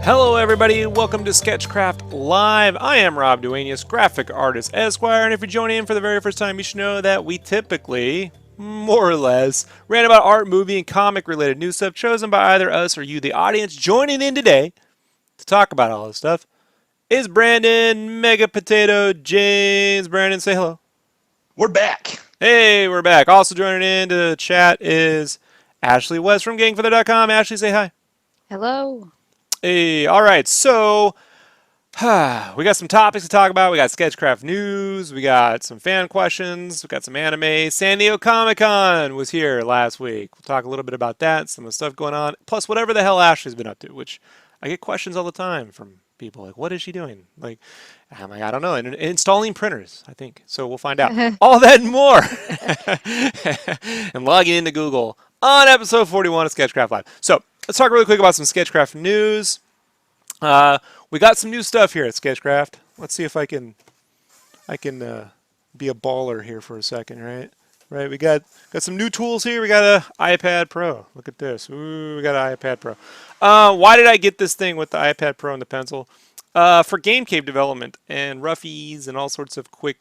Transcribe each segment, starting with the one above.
Hello everybody, welcome to SketchCraft Live. I am Rob Duenas, graphic artist Esquire, and if you're joining in for the very first time, you should know that we typically, more or less, rant about art, movie, and comic related news stuff chosen by either us or you, the audience. Joining in today to talk about all this stuff is Brandon Mega Potato James. Brandon, say hello. We're back. Hey, we're back. Also joining in to chat is Ashley West from GangFeather.com. Ashley, say hi. Hello. Hey, all right, so we got some topics to talk about. We got SketchCraft news, we got some fan questions, we got some anime. San Diego Comic-Con was here last week. We'll talk a little bit about that, some of the stuff going on, plus whatever the hell Ashley's been up to, which I get questions all the time from people like, what is she doing? Like, I'm like, I don't know, installing printers, I think. So we'll find out. All that and more. And logging into Google on episode 41 of SketchCraft Live. So let's talk really quick about some SketchCraft news. We got some new stuff here at SketchCraft. Let's see if I can be a baller here for a second, right? Right, we got some new tools here. We got an iPad Pro. Look at this. Ooh, we got an iPad Pro. Why did I get this thing with the iPad Pro and the pencil? For Game Cave development and roughies and all sorts of quick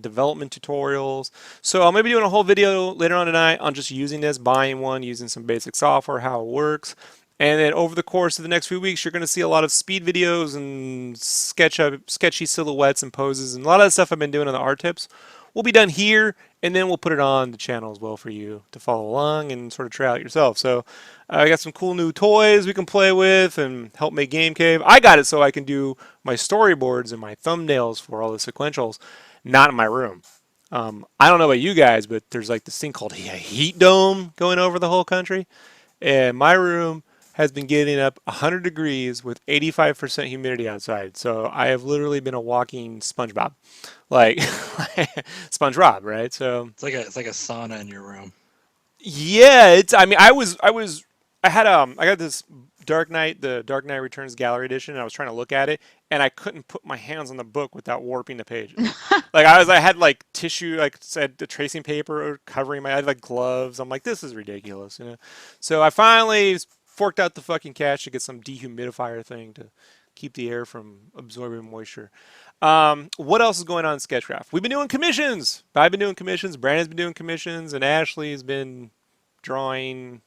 development tutorials. So I'm going to be doing a whole video later on tonight on just using this, buying one, using some basic software, how it works. And then over the course of the next few weeks, you're going to see a lot of speed videos and sketchy silhouettes and poses. And a lot of the stuff I've been doing on the art tips will be done here, and then we'll put it on the channel as well for you to follow along and sort of try out yourself. So I got some cool new toys we can play with and help make Game Cave. I got it so I can do my storyboards and my thumbnails for all the sequentials, not in my room. I don't know about you guys, but there's like this thing called a heat dome going over the whole country. And my room has been getting up 100 degrees with 85% humidity outside. So I have literally been a walking SpongeBob. Like SpongeBob, right? So it's like a sauna in your room. Yeah, I got this the Dark Knight Returns Gallery Edition, and I was trying to look at it, and I couldn't put my hands on the book without warping the pages. Like I had like tissue, like said the tracing paper covering I had like gloves. I'm like, this is ridiculous, you know. So I finally forked out the fucking cash to get some dehumidifier thing to keep the air from absorbing moisture. What else is going on in SketchCraft? We've been doing commissions. I've been doing commissions. Brandon's been doing commissions, and Ashley's been drawing.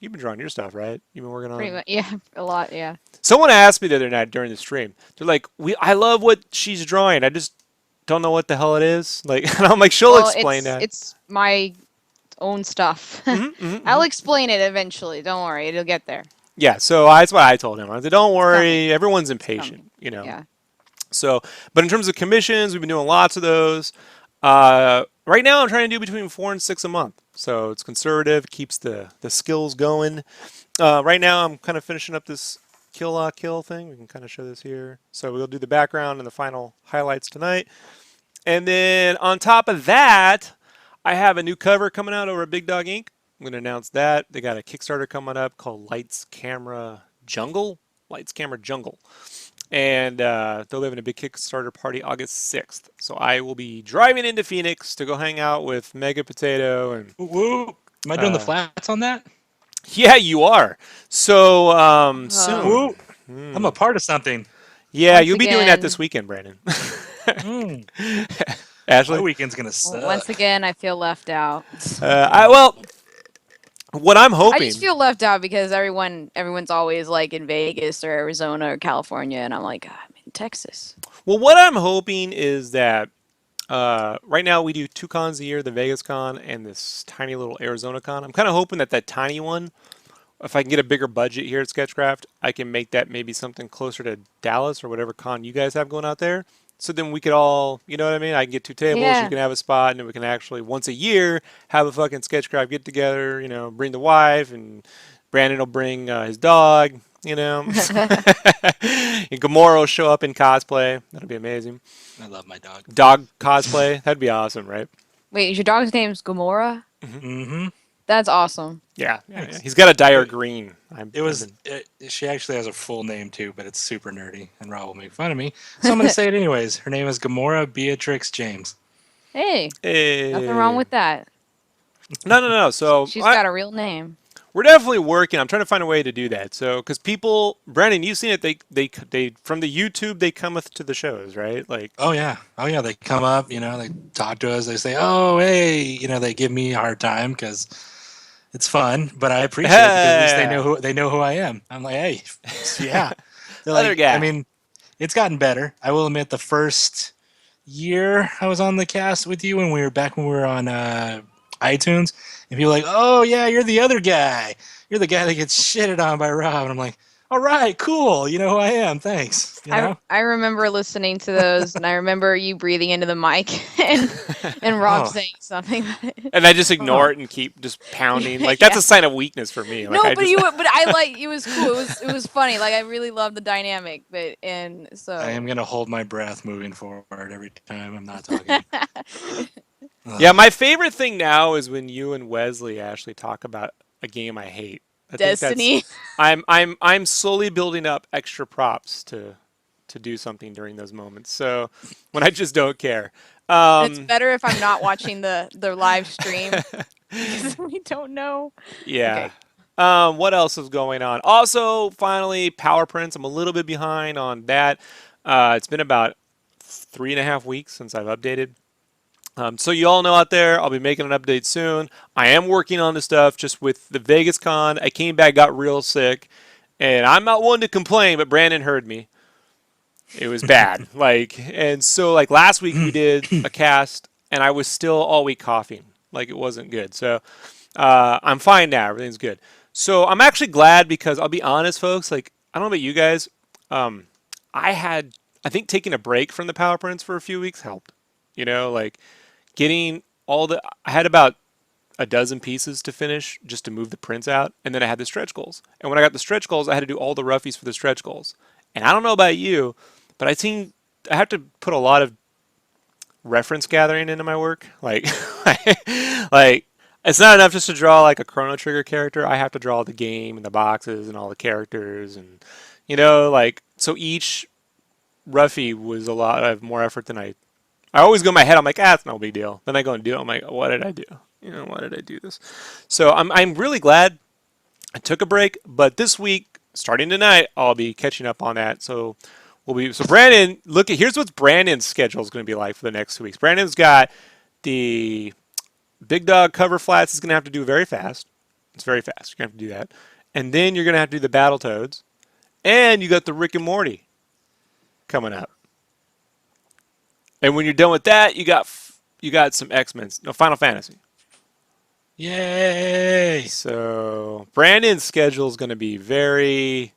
You've been drawing your stuff, right? You've been working on. Pretty much, yeah, a lot, yeah. Someone asked me the other night during the stream. They're like, I love what she's drawing. I just don't know what the hell it is. Like, and I'm like, she'll explain that. It's my own stuff. I'll explain it eventually. Don't worry, it'll get there. Yeah, so that's what I told him. I said, don't worry, everyone's impatient, you know. Yeah. So, but in terms of commissions, we've been doing lots of those. Right now, I'm trying to do between 4 and 6 a month. So it's conservative, keeps the skills going. Right now, I'm kind of finishing up this kill thing. We can kind of show this here. So we'll do the background and the final highlights tonight. And then on top of that, I have a new cover coming out over at Big Dog Inc. I'm going to announce that. They got a Kickstarter coming up called Lights, Camera, Jungle. Lights, Camera, Jungle. And they'll be having a big Kickstarter party August 6th. So I will be driving into Phoenix to go hang out with Mega Potato. And Woo! Am I doing the flats on that? Yeah, you are. So soon. Woo! I'm a part of something. Yeah, you'll be doing that this weekend, Brandon. Ashley? My weekend's going to suck. Once again, I feel left out. What I'm hoping. I just feel left out because everyone's always like in Vegas or Arizona or California, and I'm like, I'm in Texas. Well, what I'm hoping is that right now we do 2 cons a year, the Vegas con and this tiny little Arizona con. I'm kind of hoping that tiny one, if I can get a bigger budget here at SketchCraft, I can make that maybe something closer to Dallas or whatever con you guys have going out there. So then we could all, you know what I mean? I can get 2 tables, you can have a spot, and then we can actually, once a year, have a fucking SketchCraft get-together, you know, bring the wife, and Brandon will bring his dog, you know. And Gamora will show up in cosplay. That'll be amazing. I love my dog. Dog cosplay. That'd be awesome, right? Wait, is your dog's name's Gamora? Mm-hmm. That's awesome. Yeah. Thanks. He's got a dire green. She actually has a full name too, but it's super nerdy, and Rob will make fun of me. So I'm going to say it anyways. Her name is Gamora Beatrix James. Hey, Hey. nothing wrong with that. No. So She's got a real name. we're definitely working. I'm trying to find a way to do that. So, because people, Brandon, you've seen it. They from the YouTube they cometh to the shows, right? Like, Oh yeah. They come up, they talk to us. They say, "Oh, hey," they give me a hard time because it's fun, but I appreciate it because at least they know who I am. I'm like, hey, yeah. They're Other like, guy. I mean, it's gotten better. I will admit, the first year I was on the cast with you when we were on iTunes, and people were like, "Oh yeah, you're the other guy. You're the guy that gets shitted on by Rob." And I'm like, "All right, cool. You know who I am. Thanks." I remember listening to those, and I remember you breathing into the mic and Rob Oh. saying something. and I just ignore it and keep just pounding. Like that's Yeah. a sign of weakness for me. Like, No, I but just, but I like it was cool. It was funny. Like I really loved the dynamic, and so I am gonna hold my breath moving forward every time I'm not talking. yeah. My favorite thing now is when you and Wesley actually talk about a game I hate. I think Destiny. I'm slowly building up extra props to do something during those moments. So when I just don't care. It's better if I'm not watching the live stream because we don't know. Yeah. Okay. What else is going on? Also, finally, power prints. I'm a little bit behind on that. It's been about 3.5 weeks since I've updated. So you all know out there, I'll be making an update soon. I am working on the stuff just with the Vegas Con. I came back, got real sick, and I'm not one to complain, but Brandon heard me. It was bad. And so last week we did a cast, and I was still all week coughing. Like it wasn't good. So I'm fine now. Everything's good. So I'm actually glad because I'll be honest, folks. I don't know about you guys. I think taking a break from the power prints for a few weeks helped. Getting I had about a dozen pieces to finish just to move the prints out, and then I had the stretch goals. And when I got the stretch goals, I had to do all the roughies for the stretch goals. And I don't know about you, but I have to put a lot of reference gathering into my work. It's not enough just to draw like a Chrono Trigger character. I have to draw the game and the boxes and all the characters, and so each roughie was a lot of more effort than I always go in my head. I'm like, it's no big deal. Then I go and do it. I'm like, what did I do? Why did I do this? So I'm really glad I took a break. But this week, starting tonight, I'll be catching up on that. So Brandon, here's what Brandon's schedule is going to be like for the next 2 weeks. Brandon's got the Big Dog cover flats. He's going to have to do very fast. It's very fast. You're going to have to do that. And then you're going to have to do the Battletoads. And you got the Rick and Morty coming up. And when you're done with that, you got some X-Men. No, Final Fantasy. Yay! So Brandon's schedule is going to be very,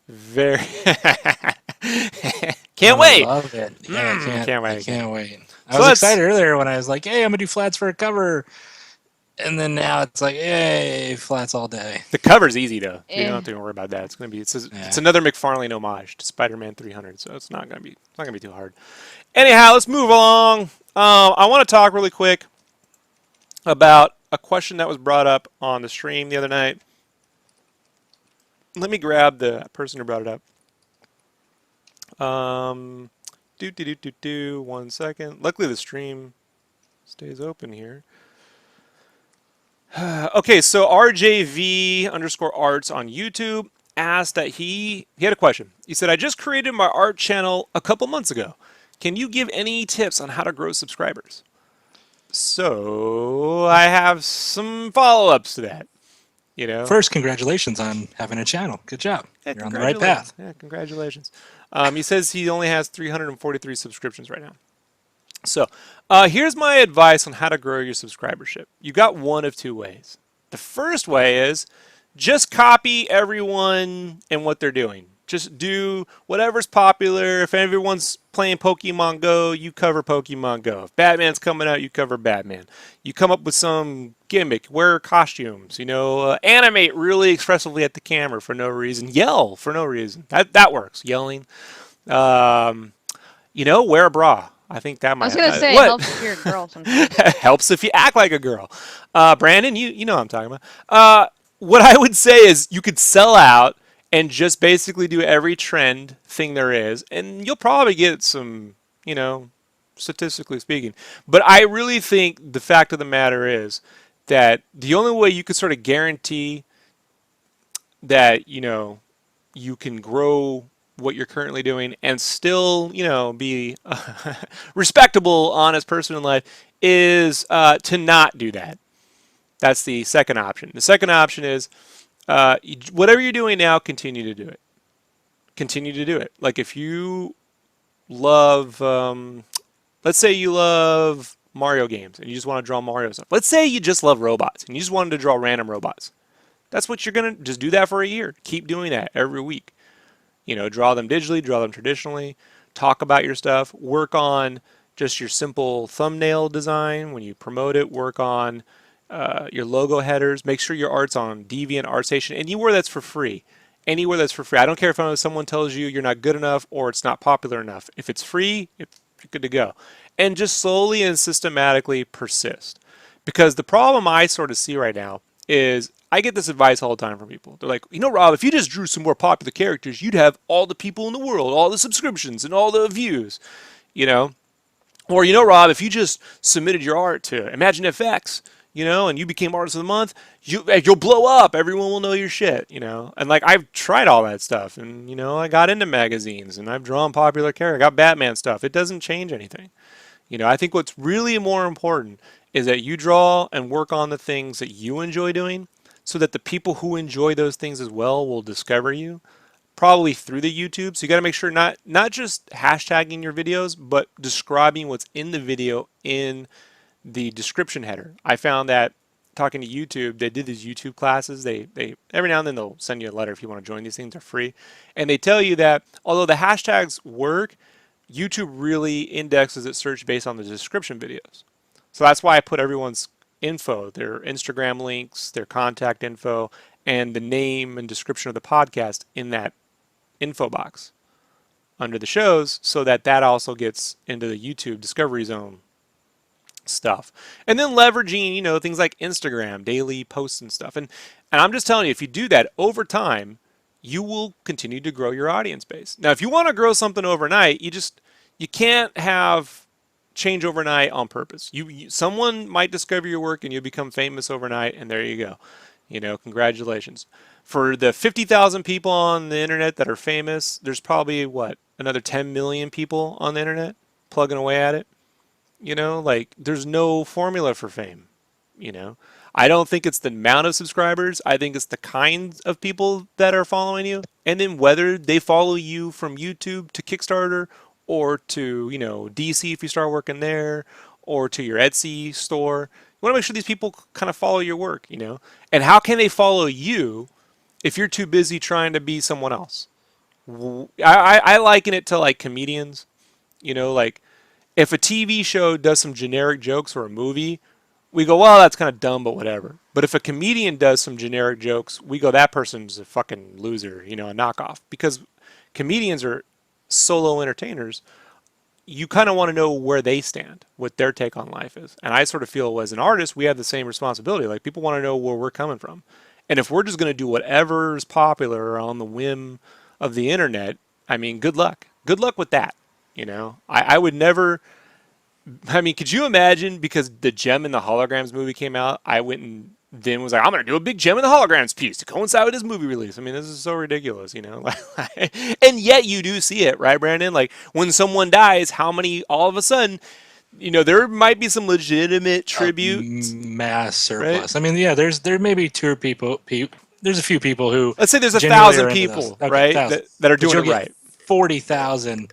very. Can't wait. I love it. Yeah, can't wait. I can't wait. I So was let's- excited earlier when I was like, "Hey, I'm gonna do flats for a cover," and then now it's like, "Hey, flats all day." The cover's easy though. You Eh. don't have to worry about that. It's another McFarlane homage to Spider-Man 300, so it's not gonna be too hard. Anyhow, let's move along. I want to talk really quick about a question that was brought up on the stream the other night. Let me grab the person who brought it up. 1 second. Luckily the stream stays open here. Okay, so RJV_arts on YouTube asked that he had a question. He said, I just created my art channel a couple months ago. Can you give any tips on how to grow subscribers? So I have some follow-ups to that. First, congratulations on having a channel. Good job. Yeah, You're on the right path. Yeah, congratulations. He says he only has 343 subscriptions right now. So here's my advice on how to grow your subscribership. You got one of two ways. The first way is just copy everyone and what they're doing. Just do whatever's popular. If everyone's playing Pokemon Go, you cover Pokemon Go. If Batman's coming out, you cover Batman. You come up with some gimmick, wear costumes, animate really expressively at the camera for no reason, yell for no reason. That works. Yelling. Wear a bra. I think that I might was gonna say it what helps if you're a girl sometimes. helps if you act like a girl. Brandon, you know what I'm talking about. What I would say is you could sell out and just basically do every trend thing there is, and you'll probably get some, statistically speaking. But I really think the fact of the matter is that the only way you could sort of guarantee that, you can grow what you're currently doing and still, be a respectable, honest person in life is to not do that. That's the second option. The second option is whatever you're doing now, continue to do it. Continue to do it. Like if you love, let's say you love Mario games and you just want to draw Mario stuff. Let's say you just love robots and you just wanted to draw random robots. That's what you're going to just do that for a year. Keep doing that every week. Draw them digitally, draw them traditionally, talk about your stuff, work on just your simple thumbnail design. When you promote it, work on your logo headers. Make sure your art's on Deviant, ArtStation, anywhere that's for free. Anywhere that's for free. I don't care if someone tells you you're not good enough or it's not popular enough. If it's free, you're good to go. And just slowly and systematically persist. Because the problem I sort of see right now is I get this advice all the time from people. They're like, Rob, if you just drew some more popular characters, you'd have all the people in the world, all the subscriptions, and all the views, Or, Rob, if you just submitted your art to Imagine FX, and you became Artist of the Month, you'll blow up. Everyone will know your shit, And, I've tried all that stuff, and, I got into magazines, and I've drawn popular characters. I got Batman stuff. It doesn't change anything. I think what's really more important is that you draw and work on the things that you enjoy doing so that the people who enjoy those things as well will discover you, probably through the YouTube. So you got to make sure not just hashtagging your videos, but describing what's in the video in the description header. I found that talking to YouTube, they did these YouTube classes. They every now and then they'll send you a letter if you want to join these things. They're free. And they tell you that although the hashtags work, YouTube really indexes its search based on the description videos. So that's why I put everyone's info, their Instagram links, their contact info, and the name and description of the podcast in that info box under the shows so that also gets into the YouTube Discovery Zone stuff. And then leveraging, things like Instagram, daily posts and stuff. And I'm just telling you, if you do that over time, you will continue to grow your audience base. Now, if you want to grow something overnight, you can't have change overnight on purpose. Someone might discover your work and you'll become famous overnight, and there you go. Congratulations. For the 50,000 people on the internet that are famous, there's probably another 10 million people on the internet plugging away at it. There's no formula for fame. I don't think it's the amount of subscribers. I think it's the kinds of people that are following you, and then whether they follow you from YouTube to Kickstarter or to, DC if you start working there, or to your Etsy store. You want to make sure these people kind of follow your work, And how can they follow you if you're too busy trying to be someone else? I liken it to comedians, if a TV show does some generic jokes or a movie, we go, well, that's kind of dumb, but whatever. But if a comedian does some generic jokes, we go, that person's a fucking loser, a knockoff. Because comedians are solo entertainers. You kind of want to know where they stand, what their take on life is. And I sort of feel as an artist, we have the same responsibility. People want to know where we're coming from. And if we're just going to do whatever is popular on the whim of the internet, good luck. Good luck with that. I would never. Could you imagine, because the Gem and the Holograms movie came out, I went and then was like, I'm going to do a big Gem and the Holograms piece to coincide with his movie release. This is so ridiculous, And yet you do see it, right, Brandon? When someone dies, how many, all of a sudden, there might be some legitimate tribute. Mass surplus. Right? There may be two people. There's a few people who. Let's say there's 1,000 people, right, that are doing it right. 40,000.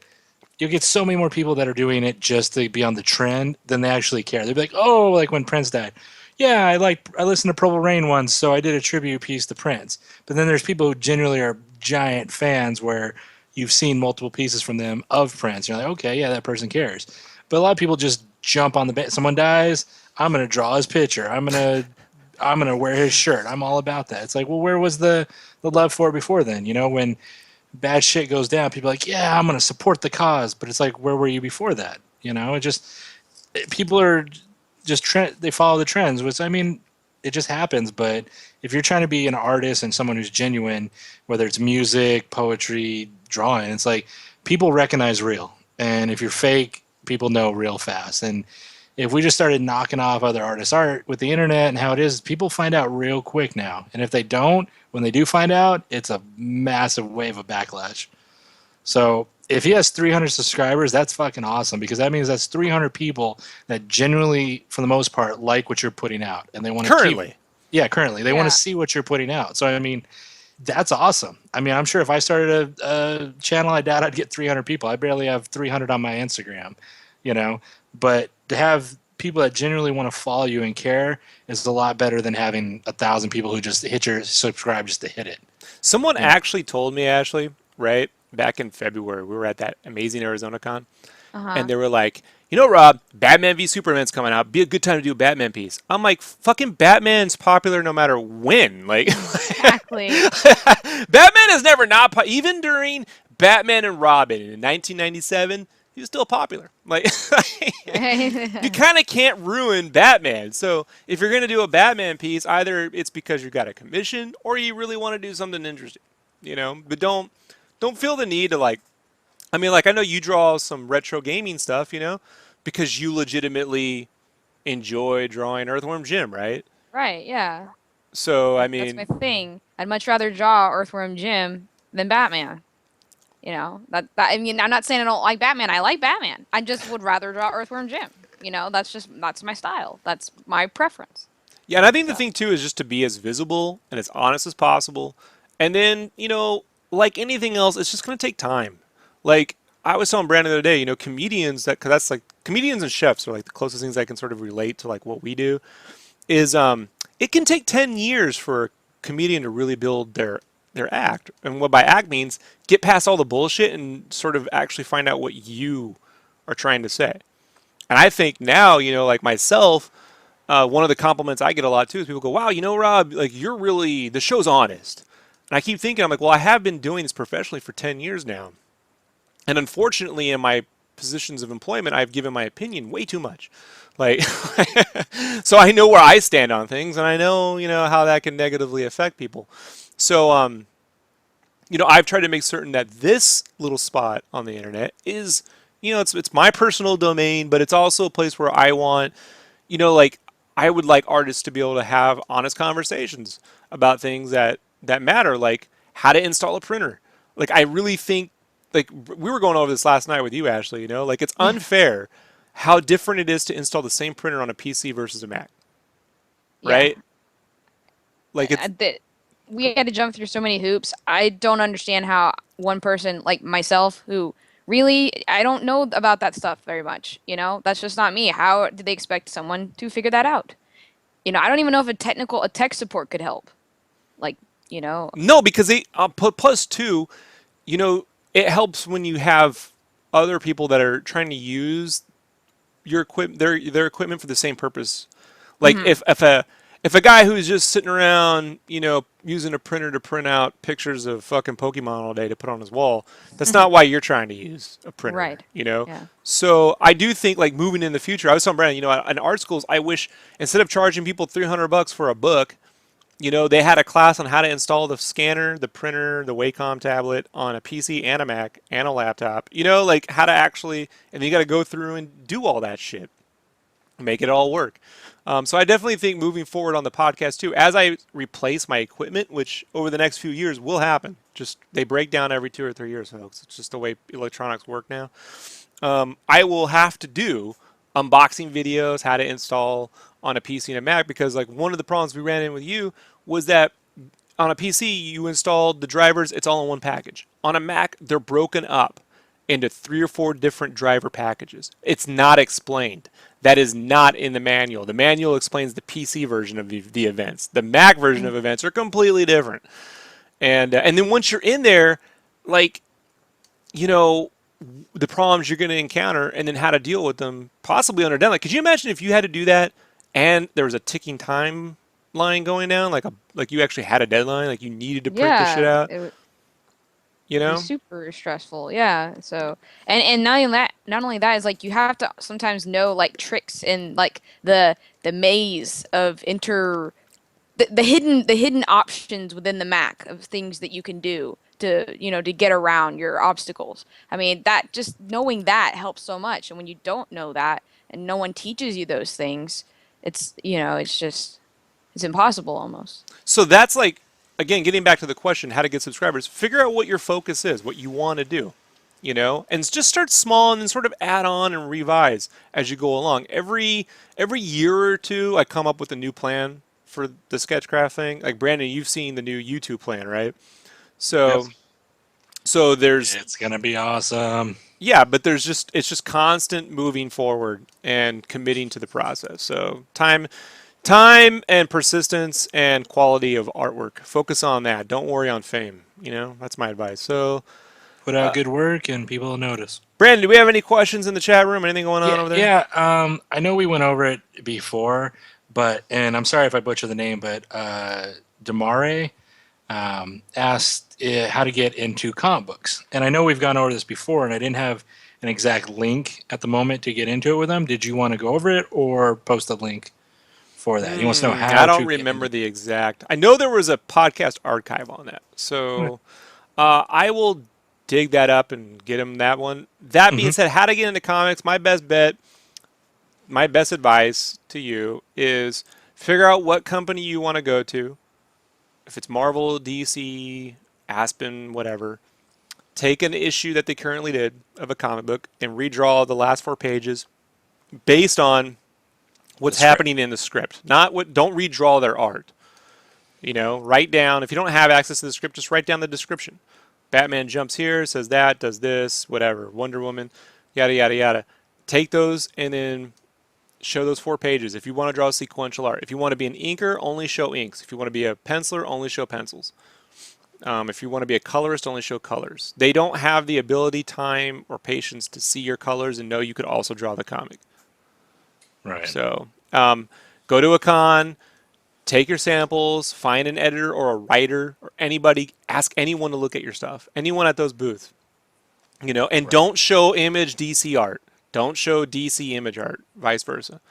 You'll get so many more people that are doing it just to be on the trend than they actually care. They'll be like, oh, like when Prince died. Yeah, I listened to Purple Rain once, so I did a tribute piece to Prince. But then there's people who genuinely are giant fans where you've seen multiple pieces from them of prints. You're like, okay, yeah, that person cares. But a lot of people just jump on the band. Someone dies, I'm gonna draw his picture. I'm gonna wear his shirt. I'm all about that. It's like, well, where was the love for it before then? When bad shit goes down, people are like, yeah, I'm gonna support the cause. But it's like, where were you before that? It just people are just they follow the trends, which I mean, it just happens. But if you're trying to be an artist and someone who's genuine, whether it's music, poetry, drawing, it's like people recognize real. And if you're fake, people know real fast. And if we just started knocking off other artists' art with the internet and how it is, people find out real quick now. And if they don't, when they do find out, it's a massive wave of backlash. So if he has 300 subscribers, that's fucking awesome, because that means that's 300 people that genuinely, for the most part, like what you're putting out, and they want to Currently. currently they want to see what you're putting out. So I mean, that's awesome. I mean, I'm sure if I started a channel like that, I'd get 300 people. I barely have 300 on my Instagram, But to have people that genuinely want to follow you and care is a lot better than having 1,000 people who just hit your subscribe just to hit it. Someone actually told me, Ashley, right, back in February, we were at that amazing Arizona Con, and they were like, Rob, Batman v Superman's coming out. Be a good time to do a Batman piece. I'm like, fucking Batman's popular no matter when. Like, Exactly. Batman is never not even during Batman and Robin in 1997. He was still popular. Like, you kind of can't ruin Batman. So if you're going to do a Batman piece, either it's because you got a commission or you really want to do something interesting, But don't feel the need to I know you draw some retro gaming stuff, because you legitimately enjoy drawing Earthworm Jim, right? Right, yeah. So, That's my thing. I'd much rather draw Earthworm Jim than Batman. I'm not saying I don't like Batman. I like Batman. I just would rather draw Earthworm Jim. That's my style. That's my preference. yeah, and I think the thing too is just to be as visible and as honest as possible. And then, like anything else, it's just going to take time. Like I was telling Brandon the other day, comedians because that's like comedians and chefs are like the closest things I can sort of relate to like what we do is it can take 10 years for a comedian to really build their act. And what by act means get past all the bullshit and sort of actually find out what you are trying to say. And I think now, like myself, one of the compliments I get a lot too is people go, wow, Rob, like the show's honest. And I keep thinking, I'm like, well, I have been doing this professionally for 10 years now. And unfortunately, in my positions of employment, I've given my opinion way too much. Like, so I know where I stand on things, and I know, how that can negatively affect people. So, I've tried to make certain that this little spot on the internet is, it's my personal domain, but it's also a place where I want, I would like artists to be able to have honest conversations about things that matter, like how to install a printer. Like, I really think, like, we were going over this last night with you, Ashley, like it's unfair how different it is to install the same printer on a PC versus a Mac. Right? Like we had to jump through so many hoops. I don't understand how one person like myself, who really, I don't know about that stuff very much. That's just not me. How did they expect someone to figure that out? I don't even know if a tech support could help. Like, No, because they plus two, it helps when you have other people that are trying to use your their equipment for the same purpose. Like if a guy who's just sitting around, using a printer to print out pictures of fucking Pokemon all day to put on his wall, that's not why you're trying to use a printer. Right. Yeah. So I do think like moving in the future, I was telling Brandon, in art schools, I wish instead of charging people $300 for a book, they had a class on how to install the scanner, the printer, the Wacom tablet on a PC and a Mac and a laptop. Like how to actually, and you got to go through and do all that shit, make it all work. So I definitely think moving forward on the podcast too, as I replace my equipment, which over the next few years will happen. Just they break down every 2 or 3 years, folks. It's just the way electronics work now. I will have to do unboxing videos, how to install on a PC and a Mac, because like one of the problems we ran in with you was that on a PC you installed the drivers, it's all in one package. On a Mac, they're broken up into 3 or 4 different driver packages. It's not explained. That is not in the manual. The manual explains the PC version of the events. The Mac version of events are completely different. And then once you're in there, like, you know, the problems you're going to encounter and then how to deal with them, possibly under deadline. Could you imagine if you had to do that and there was a ticking time line going down, like you actually had a deadline, like you needed to print this shit Yeah, out, it would you be know? super stressful. Yeah. So, and not only that is like you have to sometimes know like tricks in like the maze of the hidden options within the Mac of things that you can do to, to get around your obstacles. I mean, that just knowing that helps so much. And when you don't know that and no one teaches you those things, it's just it's impossible almost. So that's like, again, getting back to the question, how to get subscribers, figure out what your focus is, what you want to do, and just start small and then sort of add on and revise as you go along. Every year or two, I come up with a new plan for the Sketchcraft thing. Like Brandon, you've seen the new YouTube plan, right? Yep. So, so there's It's gonna be awesome. yeah, but it's just constant moving forward and committing to the process. So time and persistence and quality of artwork. Focus on that. Don't worry on fame. That's my advice. So, Put out good work, and people will notice. Brandon, do we have any questions in the chat room? Anything going on Yeah, over there? yeah. I know we went over it before, and I'm sorry if I butcher the name, but Demare asked how to get into comic books, and I know we've gone over this before, and I didn't have an exact link at the moment to get into it with them. Did you want to go over it or post a link for that? He wants to know I how don't to get remember into. the exact. I know there was a podcast archive on that. So I will dig that up and get him that one. That being Mm-hmm. said, how to get into comics, my best bet, my best advice to you is figure out what company you want to go to. If it's Marvel, DC, Aspen, whatever, take an issue that they currently did of a comic book and redraw the last 4 pages based on The what's script. happening in the script. Not what. Don't redraw their art. Write down, if you don't have access to the script, just write down the description. Batman jumps here, says that, does this, whatever. Wonder Woman, yada, yada, yada. Take those and then show those 4 pages. If you want to draw sequential art, if you want to be an inker, only show inks. If you want to be a penciler, only show pencils. If you want to be a colorist, only show colors. They don't have the ability, time, or patience to see your colors and know you could also draw the comic. Right. So go to a con, take your samples, find an editor or a writer or anybody, ask anyone to look at your stuff, anyone at those booths, and Right. don't show image DC art. Don't show DC image art, vice versa.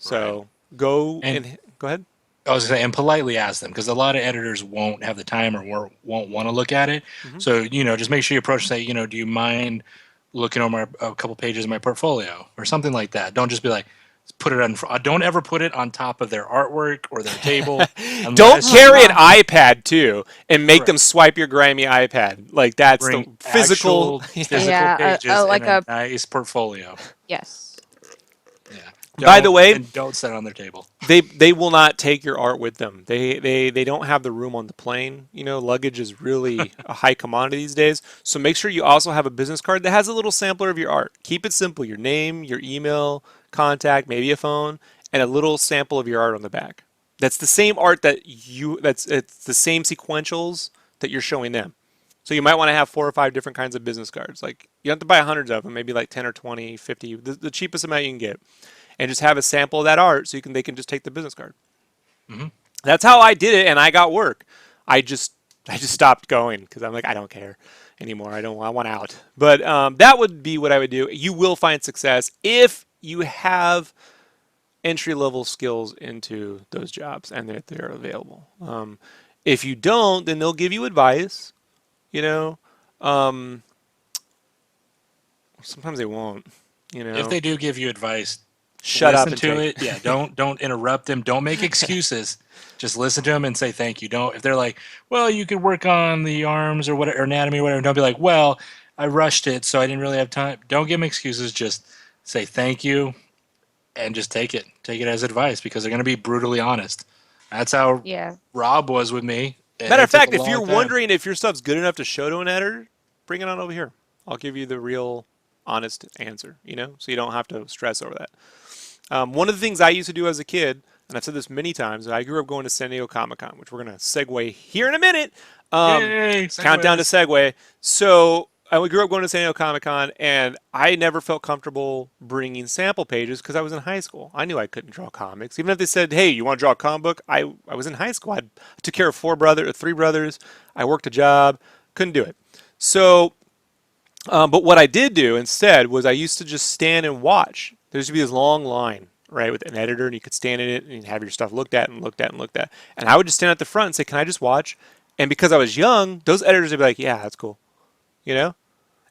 Right. So go And and go ahead. I was gonna say, and politely ask them because a lot of editors won't have the time or won't want to look at it. Hmm. So just make sure you approach. Say, do you mind looking over a couple pages of my portfolio or something like that? Don't just be like, put it on. Don't ever put it on top of their artwork or their table Don't unless carry an you iPad too and make them correct. swipe your grimy iPad. Like that's the Bring physical. actual Yeah. physical Yeah, pages like and a a nice portfolio. yes. Yeah. By the way, Don't set it on their table. they will not take your art with them. They don't have the room on the plane. Luggage is really a high commodity these days. So make sure you also have a business card that has a little sampler of your art. Keep it simple: your name, your email, contact, maybe a phone, and a little sample of your art on the back. That's the same art it's the same sequentials that you're showing them. So you might want to have 4 or 5 different kinds of business cards. Like you don't have to buy hundreds of them, maybe like 10 or 20, 50, the cheapest amount you can get, and just have a sample of that art so they can just take the business card. Hmm. That's how I did it, and I got work. I just stopped going because I'm like, I don't care anymore. I want out. But that would be what I would do. You will find success if you have entry level skills into those jobs and that they're available. If you don't, then they'll give you advice. You know, um, sometimes they won't. You If know, they do give you advice, shut up listen and to take. it. Yeah, don't interrupt them. Don't make excuses. Just listen to them and say thank you. Don't if they're like, well, you could work on the arms or whatever, or anatomy or whatever. Don't be like, well, I rushed it, so I didn't really have time. Don't give them excuses. Just say thank you and just take it. Take it as advice because they're going to be brutally honest. That's how Yeah. Rob was with me, and Matter it of took a fact, if long you're time. wondering if your stuff's good enough to show to an editor, bring it on over here. I'll give you the real, honest answer. So you don't have to stress over that. One of the things I used to do as a kid, and I've said this many times, I grew up going to San Diego Comic-Con, which we're going to segue here in a minute. Yay! Countdown to segues. segue. So I grew up going to San Diego Comic-Con, and I never felt comfortable bringing sample pages because I was in high school. I knew I couldn't draw comics. Even if they said, hey, you want to draw a comic book? I was in high school. I took care of three brothers. I worked a job. Couldn't do it. So but what I did do instead was I used to just stand and watch. There used to be this long line, right, with an editor, and you could stand in it and have your stuff looked at and looked at and looked at. And I would just stand at the front and say, "Can I just watch?" And because I was young, those editors would be like, "Yeah, that's cool," you know.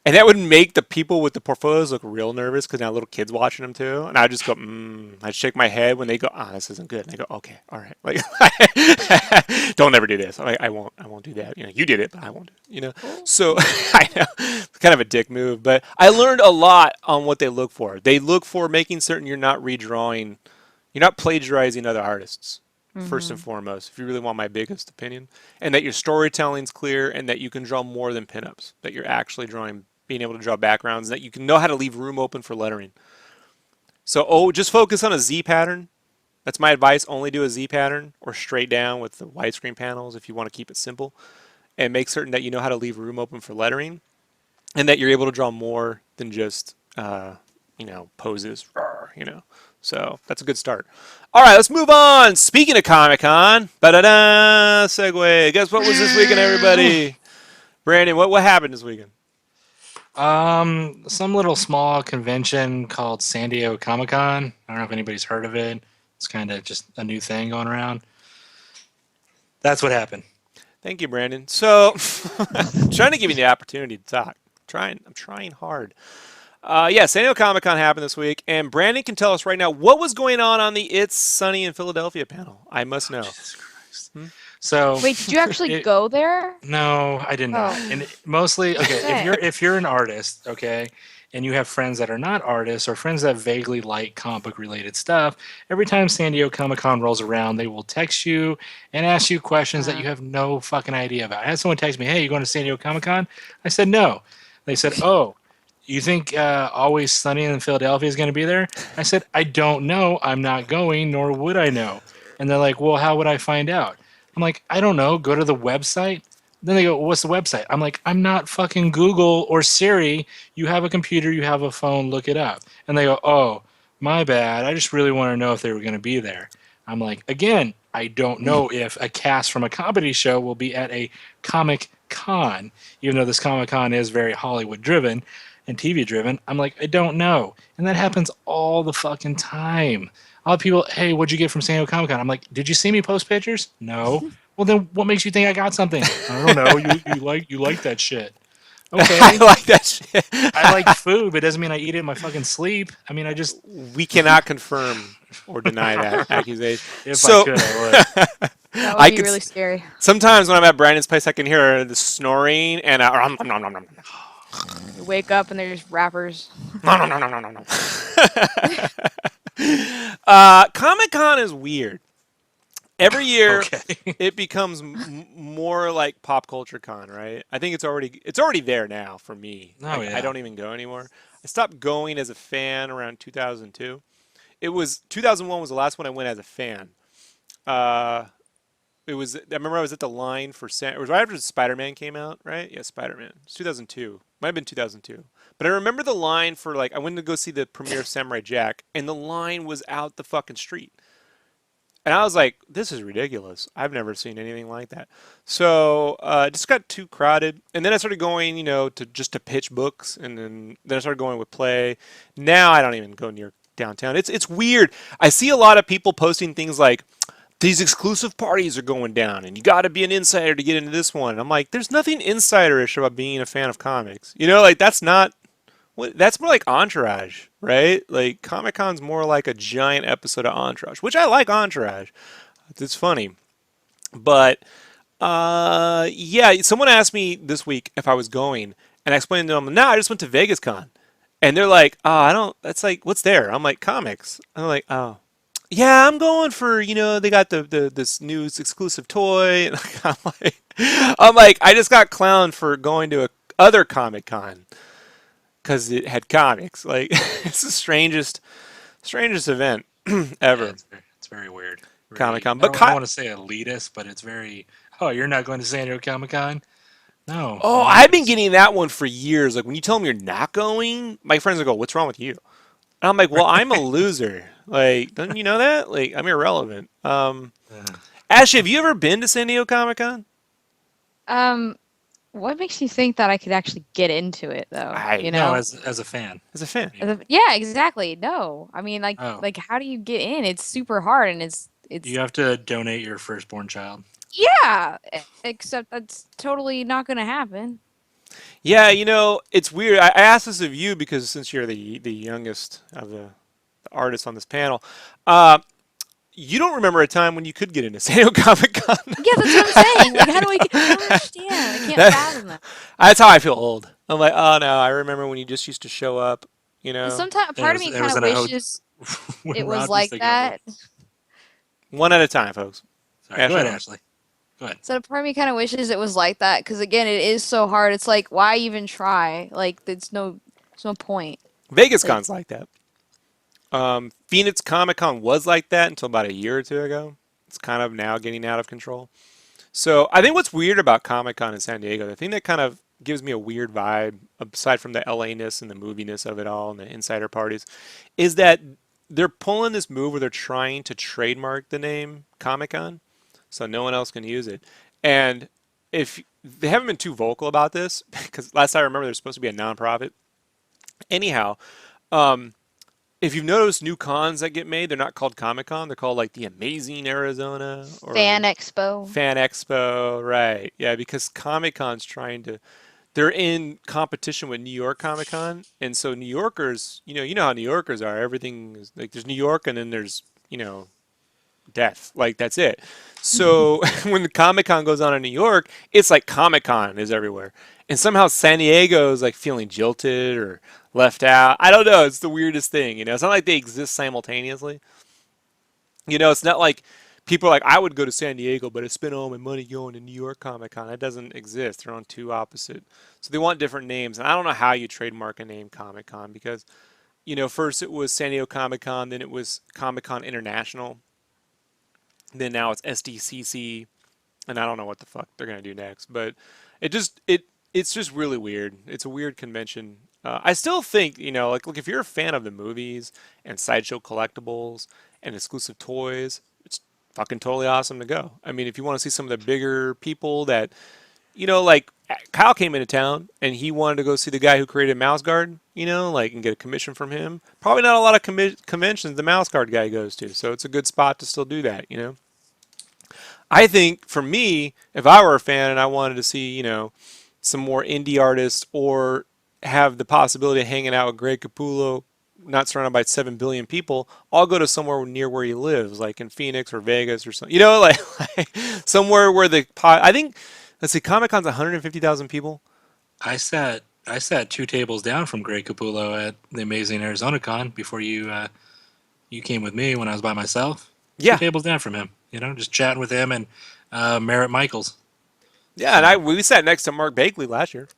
And that would make the people with the portfolios look real nervous because now little kids watching them too. And I'd just go, I'd shake my head when they go, this isn't good. And they go, okay, all right. Like, don't ever do this. I'm like, I won't do that. You know, you did it, but I won't do it, you know? So I know it's kind of a dick move, but I learned a lot on what they look for. They look for making certain you're not redrawing, you're not plagiarizing other artists. First and foremost, if you really want my biggest opinion, and that your storytelling's clear, and that you can draw more than pinups, that you're actually drawing, being able to draw backgrounds, and that you can know how to leave room open for lettering. So, just focus on a Z pattern. That's my advice. Only do a Z pattern or straight down with the widescreen panels if you want to keep it simple, and make certain that you know how to leave room open for lettering, and that you're able to draw more than just poses. So that's a good start. All right, let's move on. Speaking of Comic-Con, segue. Guess what was this weekend, everybody? Brandon, what happened this weekend? Some little small convention called San Diego Comic-Con. I don't know if anybody's heard of it. It's kind of just a new thing going around. That's what happened. Thank you, Brandon. So, trying to give you the opportunity to talk. I'm trying hard. San Diego Comic-Con happened this week, and Brandon can tell us right now what was going on the It's Sunny in Philadelphia panel. I must know. Jesus Christ. So Wait, did you actually go there? No, I did not. Oh. And mostly, okay, Shit. if you're an artist, okay, and you have friends that are not artists or friends that vaguely like comic book related stuff, every time San Diego Comic Con rolls around, they will text you and ask you questions that you have no fucking idea about. I had someone text me, "Hey, you going to San Diego Comic Con?" I said no. They said, "Oh, you think Always Sunny in Philadelphia is going to be there?" I said, "I don't know. I'm not going, nor would I know." And they're like, "Well, how would I find out?" I'm like, "I don't know. Go to the website." Then they go, "What's the website?" I'm like, "I'm not fucking Google or Siri. You have a computer, you have a phone, look it up." And they go, "Oh, my bad. I just really want to know if they were going to be there." I'm like, again, I don't know if a cast from a comedy show will be at a Comic Con, even though this Comic Con is very Hollywood driven and TV driven. I'm like, I don't know. And that happens all the fucking time. I'll have people, "Hey, what'd you get from San Diego Comic Con?" I'm like, "Did you see me post pictures?" "No." "Well, then what makes you think I got something?" "I don't know. You like that shit." Okay. I like that shit. I like food, but it doesn't mean I eat it in my fucking sleep. I mean, I just, We cannot confirm or deny that accusation. if So- I could, I would. That I would be could really scary. Sometimes when I'm at Brandon's place, I can hear the snoring and You wake up and there's rappers. Comic-Con is weird. Every year, Okay. it becomes more like pop culture con, right? I think it's already there now for me. Oh, yeah. I don't even go anymore. I stopped going as a fan around 2002. 2001 was the last one I went as a fan. I remember I was at the line for it was right after Spider-Man came out, right? Yeah, Spider-Man. It was 2002. Might have been 2002. But I remember the line for I went to go see the premiere of Samurai Jack, and the line was out the fucking street. And I was like, this is ridiculous. I've never seen anything like that. So it just got too crowded. And then I started going, to pitch books, and then I started going with play. Now I don't even go near downtown. It's weird. I see a lot of people posting things like, these exclusive parties are going down, and you got to be an insider to get into this one. And I'm like, there's nothing insiderish about being a fan of comics. That's not. That's more like Entourage, right? Like Comic-Con's more like a giant episode of Entourage, which I like Entourage. It's funny. But someone asked me this week if I was going, and I explained to them, "No, I just went to Vegas Con." And they're like, "Oh, I don't, that's like, what's there?" I'm like, "Comics." And they're like, "Oh. Yeah, I'm going for, they got this new exclusive toy." And I'm like, I just got clowned for going to a other Comic-Con because it had comics. Like, it's the strangest event ever. It's very weird. Comic Very. Con. I But don't want to say elitist, but it's very. Oh, you're not going to San Diego Comic Con? No. oh, Me I've neither. been getting that one for years. Like when you tell them you're not going, my friends will go, "What's wrong with you?" And I'm like, "Well, I'm a loser. Like, don't you know that? Like, I'm irrelevant." Uh, Ashley, have you ever been to San Diego Comic Con? Um, what makes you think that I could actually get into it though? I no, as a fan. as a fan. You, Yeah, exactly. No. I mean, oh, how do you get in? It's super hard and it's you have to donate your firstborn child. yeah, except that's totally not gonna happen. Yeah, it's weird. I asked this of you because since you're the youngest of the artists on this panel, uh, you don't remember a time when you could get into San Diego Comic Con. Yeah, that's what I'm saying. Like, how do I get? I don't understand. I can't That- fathom that. that's how I feel old. I'm like, oh no, I remember when you just used to show up. You And know, sometimes part of me It was kind of in a hotel wishes when it was Rob used like to go. that. one at a time, folks. Sorry, go ahead, Ashley. Ashley. Go ahead. So part of me kind of wishes it was like that because again, it is so hard. It's like, why even try? Like, there's no point. Vegas Like, Con's like that. Phoenix Comic Con was like that until about a year or two ago. It's kind of now getting out of control. So I think what's weird about Comic Con in San Diego, the thing that kind of gives me a weird vibe, aside from the LA-ness and the moviness of it all and the insider parties, is that they're pulling this move where they're trying to trademark the name Comic Con, so no one else can use it. And if they haven't been too vocal about this, because last I remember, they're supposed to be a nonprofit. Anyhow, um, if you've noticed new cons that get made, they're not called Comic Con. They're called like the Amazing Arizona Fan or Expo. Fan Expo, right? Yeah, because Comic Con's they're in competition with New York Comic Con, and so New Yorkers, you know how New Yorkers are. Everything is like there's New York, and then there's death. Like that's it. So when the Comic Con goes on in New York, it's like Comic Con is everywhere, and somehow San Diego is like feeling jilted or left out. I don't know. It's the weirdest thing. It's not like they exist simultaneously. It's not like people are like, I would go to San Diego, but I spent all my money going to New York Comic Con. That doesn't exist. They're on two opposite. So they want different names. And I don't know how you trademark a name Comic Con because, first it was San Diego Comic Con, then it was Comic Con International, then now it's SDCC, and I don't know what the fuck they're gonna do next. But it's just really weird. It's a weird convention. I still think like look if you're a fan of the movies and sideshow collectibles and exclusive toys, it's fucking totally awesome to go. I mean, if you want to see some of the bigger people that like Kyle came into town and he wanted to go see the guy who created Mouse Guard, like and get a commission from him. Probably not a lot of conventions the Mouse Guard guy goes to, so it's a good spot to still do that. I think for me, if I were a fan and I wanted to see, some more indie artists or have the possibility of hanging out with Greg Capullo, not surrounded by 7 billion people, I'll go to somewhere near where he lives, like in Phoenix or Vegas or something. Like somewhere where I think, let's see, Comic Con's 150,000 people. I sat two tables down from Greg Capullo at the Amazing Arizona Con before you came with me when I was by myself. Two Yeah. tables down from him, just chatting with him and Merritt Michaels. Yeah, So, and we sat next to Mark Bakley last year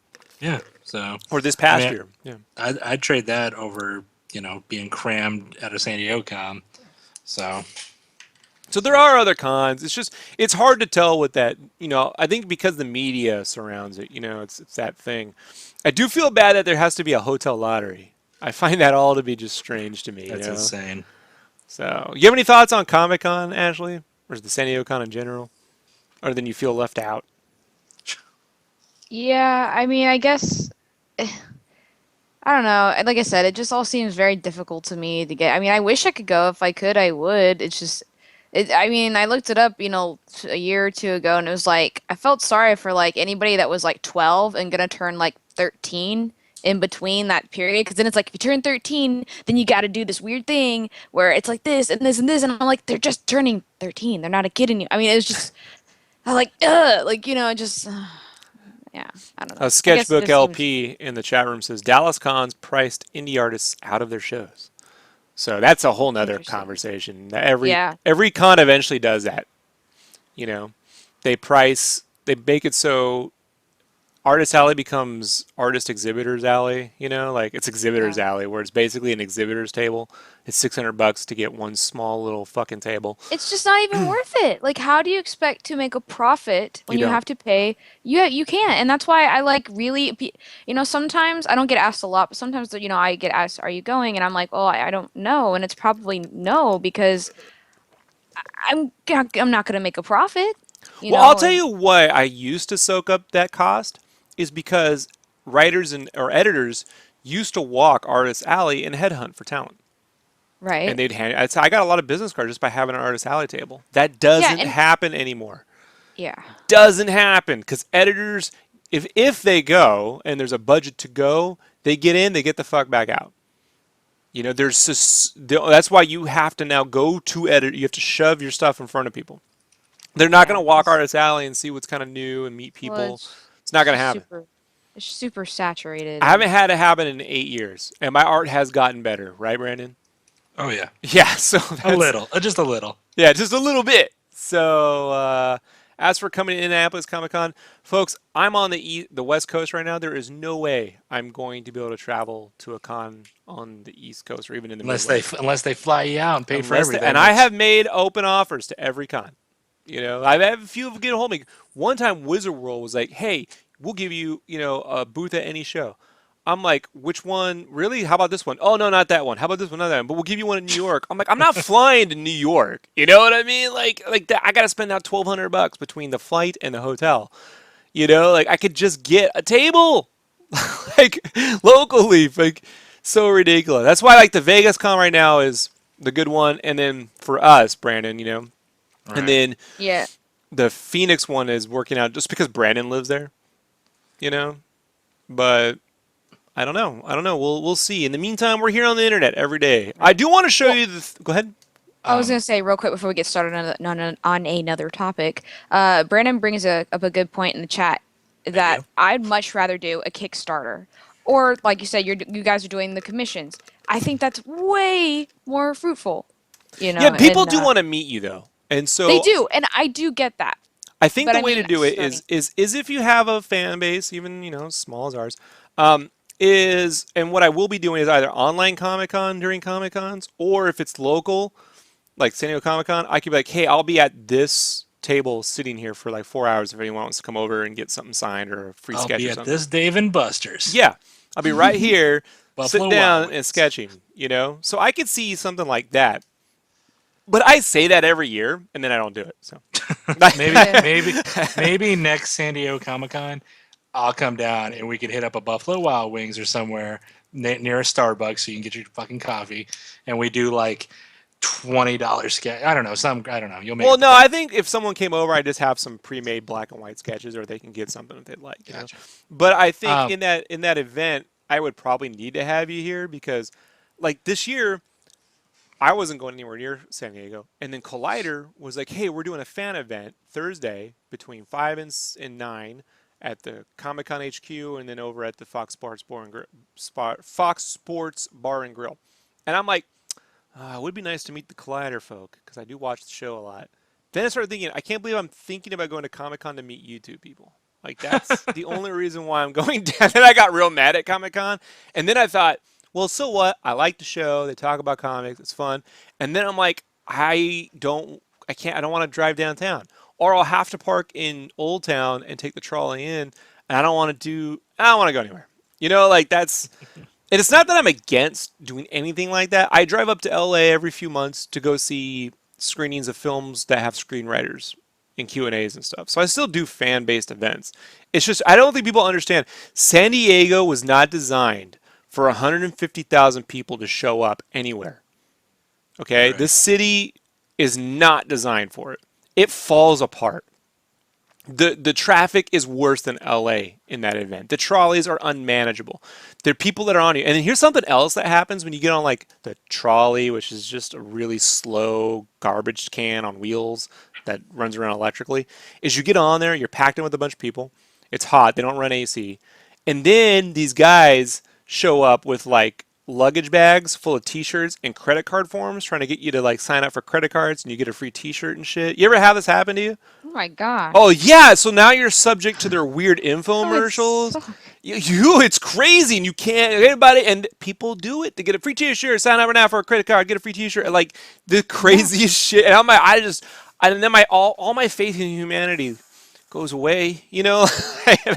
yeah, so or this I past mean, year. Yeah. I'd trade that over being crammed at a San Diego Con. So So there are other cons. It's hard to tell what that, I think because the media surrounds it, it's that thing. I do feel bad that there has to be a hotel lottery. I find that all to be just strange to me, that's insane. So, you have any thoughts on Comic Con, Ashley? Or the San Diego Con in general? Or then you feel left out? Yeah, I mean, I guess I don't know. Like I said, it just all seems very difficult to me to get. I mean, I wish I could go. If I could, I would. It's just, I mean, I looked it up, a year or two ago, and it was like I felt sorry for like anybody that was like 12 and gonna turn like 13 in between that period, because then it's like if you turn 13, then you got to do this weird thing where it's like this and this and this, and I'm like, they're just turning 13. They're not a kid anymore. I mean, it was just, I like, like just. Yeah, I don't know. A I guess it Sketchbook just seems LP in the chat room says Dallas Cons priced indie artists out of their shows. So that's a whole nother interesting. conversation. Every Yeah. every con eventually does that. You know, they make it so Artist Alley becomes Artist Exhibitors Alley, like it's Exhibitors Yeah. Alley, where it's basically an exhibitor's table. It's $600 to get one small little fucking table. It's just not even worth it. Like, how do you expect to make a profit You when you don't. have to pay? You can't. And that's why I like really, sometimes I don't get asked a lot, but sometimes, I get asked, "Are you going?" And I'm like, "Oh, I don't know." And it's probably no because I'm not gonna make a profit, Well, I'll tell and you why I used to soak up that cost is because writers and or editors used to walk Artist Alley and headhunt for talent. And right? they'd hand. I got a lot of business cards just by having an Artist Alley table. That Yeah, doesn't and happen anymore. yeah. Doesn't happen because editors, if they go and there's a budget to go, they get in, they get the fuck back out. There's just, that's why you have to now go to edit. You have to shove your stuff in front of people. They're not going Yeah, to walk 'cause, Artist Alley and see what's kind of new and meet well, people. It's not going to happen. it's super saturated, I and haven't had it happen in 8 years, and my art has gotten better, right, Brandon? Oh yeah, Yeah, so a that's little, just a little. yeah, just a little bit. So as for coming to Indianapolis Comic Con, folks, I'm on the West Coast right now. There is no way I'm going to be able to travel to a con on the East Coast or even in the Midwest. Unless they fly you out and pay for Unless they, everything. and I have made open offers to every con. I've had a few get a hold of me. One time, Wizard World was like, "Hey, we'll give you, a booth at any show." I'm like, "Which one? Really? How about this one? Oh no, not that one. How about this one? Not that one. But we'll give you one in New York." I'm like, "I'm not flying to New York. You know what I mean? Like that. I got to spend out $1,200 between the flight and the hotel. Like I could just get a table, like locally. Like so ridiculous. That's why like the Vegas con right now is the good one, and then for us, Brandon, and Right. then yeah. the Phoenix one is working out just because Brandon lives there, you know. But I don't know. I don't know. We'll see. In the meantime, we're here on the internet every day. I do want to show Well, you the. Go ahead. I was Um, gonna say real quick before we get started on another topic. Brandon brings up a good point in the chat I that do. I'd much rather do a Kickstarter, or like you said, you guys are doing the commissions. I think that's way more fruitful, Yeah, people and do want to meet you though, and they so do, and I do get that. I think But the I way to mean, do it starting. is if you have a fan base, even as small as ours, is and what I will be doing is either online Comic Con during Comic Cons, or if it's local, like San Diego Comic Con, I could be like, hey, I'll be at this table sitting here for like 4 hours if anyone wants to come over and get something signed or a free I'll sketch be or at something. this Dave and Buster's. Yeah, I'll be right here, Buffalo sitting Wild down and Wings. sketching. So I could see something like that. But I say that every year, and then I don't do it. So Maybe, Yeah. maybe next San Diego Comic Con, I'll come down and we could hit up a Buffalo Wild Wings or somewhere near a Starbucks so you can get your fucking coffee, and we do like $20 sketch. I don't know. I don't know. You'll make. well, it no, fun. I think if someone came over, I just have some pre-made black and white sketches, or they can get something if they'd like. Gotcha. But I think Um, in that event, I would probably need to have you here because, like this year, I wasn't going anywhere near San Diego, and then Collider was like, "Hey, we're doing a fan event Thursday between 5 and 9 at the Comic Con HQ, and then over at the Fox Sports Bar and Grill." And I'm like, it would be nice to meet the Collider folk because I do watch the show a lot. Then I started thinking, I can't believe I'm thinking about going to Comic Con to meet you two people. Like that's the only reason why I'm going down. Then I got real mad at Comic Con, and then I thought, well, so what? I like the show. They talk about comics. It's fun. And then I'm like, I can't. I don't want to drive downtown, or I'll have to park in Old Town and take the trolley in. And I don't want to do. I don't want to go anywhere. Like that's. And it's not that I'm against doing anything like that. I drive up to LA every few months to go see screenings of films that have screenwriters and Q&As and stuff. So I still do fan-based events. It's just I don't think people understand. San Diego was not designed for 150,000 people to show up anywhere. Okay? Right. This city is not designed for it. It falls apart. The traffic is worse than LA in that event. The trolleys are unmanageable. There are people that are on you. And then here's something else that happens when you get on like the trolley, which is just a really slow garbage can on wheels that runs around electrically, is you get on there, you're packed in with a bunch of people. It's hot, they don't run AC. And then these guys show up with like luggage bags full of t-shirts and credit card forms trying to get you to like sign up for credit cards and you get a free t-shirt and shit. You ever have this happen to you? Oh my gosh. Oh yeah, so now you're subject to their weird Oh, it's infomercials. so. It's crazy, and you can't anybody, and people do it to get a free T-shirt. Sign up right now for a credit card, get a free T-shirt. Like the Yeah. craziest shit. And I'm like, and then my all my faith in humanity goes away. And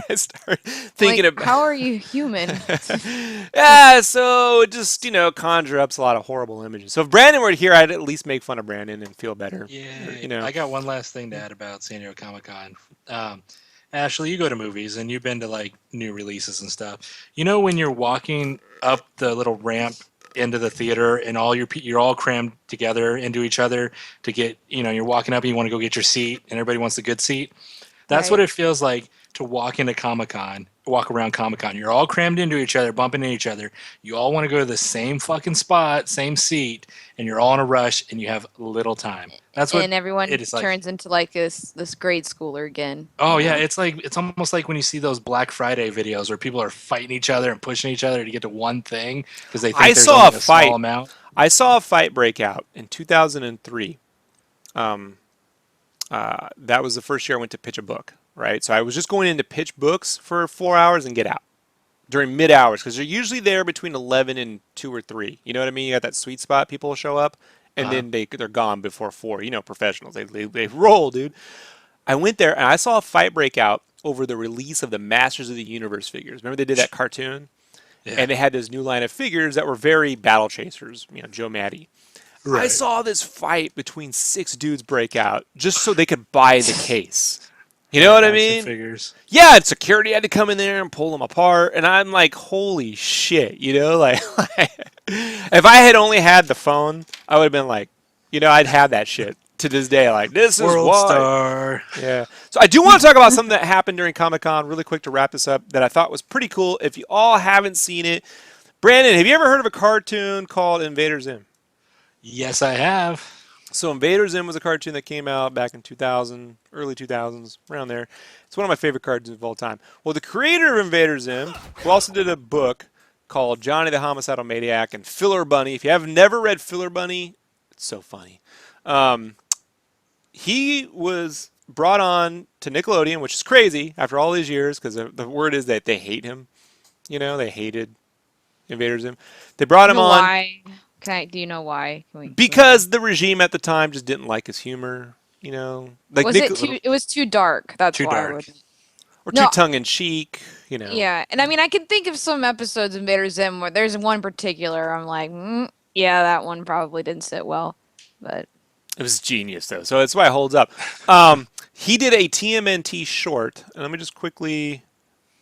I start thinking Like, about. how are you human? Yeah, so it just conjure up a lot of horrible images. So if Brandon were here, I'd at least make fun of Brandon and feel better. Yeah, You know. I got one last thing to add about San Diego Comic Con. Ashley, you go to movies and you've been to like new releases and stuff. You know when you're walking up the little ramp into the theater and you're all crammed together into each other to get you're walking up and you want to go get your seat and everybody wants a good seat. That's what Right. it feels like to walk into Comic Con, walk around Comic Con. You're all crammed into each other, bumping into each other. You all want to go to the same fucking spot, same seat, and you're all in a rush and you have little time. That's what And everyone it is like. turns into like this grade schooler again. Oh yeah, it's almost like when you see those Black Friday videos where people are fighting each other and pushing each other to get to one thing because they I think there's saw only a a small fight. amount. I saw a fight break out in 2003. That was the first year I went to pitch a book, right? So I was just going in to pitch books for 4 hours and get out during mid hours because they're usually there between 11 and 2 or 3. You know what I mean? You got that sweet spot. People will show up and Uh-huh. then they're gone before 4. Professionals. They roll, dude. I went there and I saw a fight break out over the release of the Masters of the Universe figures. Remember they did that cartoon? Yeah. And they had this new line of figures that were very battle chasers, Joe Matty. I Right. saw this fight between 6 dudes break out just so they could buy the case. You know what I Action mean? figures. Yeah, and security had to come in there and pull them apart, and I'm like, holy shit, like if I had only had the phone, I would have been like, I'd have that shit to this day. Like, this is World why. Star. Yeah. So I do want to talk about something that happened during Comic Con really quick to wrap this up that I thought was pretty cool. If you all haven't seen it, Brandon, have you ever heard of a cartoon called Invader Zim? Yes, I have. So Invader Zim was a cartoon that came out back in 2000, early 2000s, around there. It's one of my favorite cartoons of all time. Well, the creator of Invader Zim, who also did a book called Johnny the Homicidal Maniac and Filler Bunny. If you have never read Filler Bunny, it's so funny. He was brought on to Nickelodeon, which is crazy after all these years because the word is that they hate him. They hated Invader Zim. They brought him You know on. why? Do you know why? Because the regime at the time just didn't like his humor, like Was it too? It was too dark. That's Too why. dark. or too No. tongue in cheek, Yeah, and I mean, I can think of some episodes of Invader Zim where there's one particular I'm like, yeah, that one probably didn't sit well, but It was genius though, so that's why it holds up. He did a TMNT short, and let me just quickly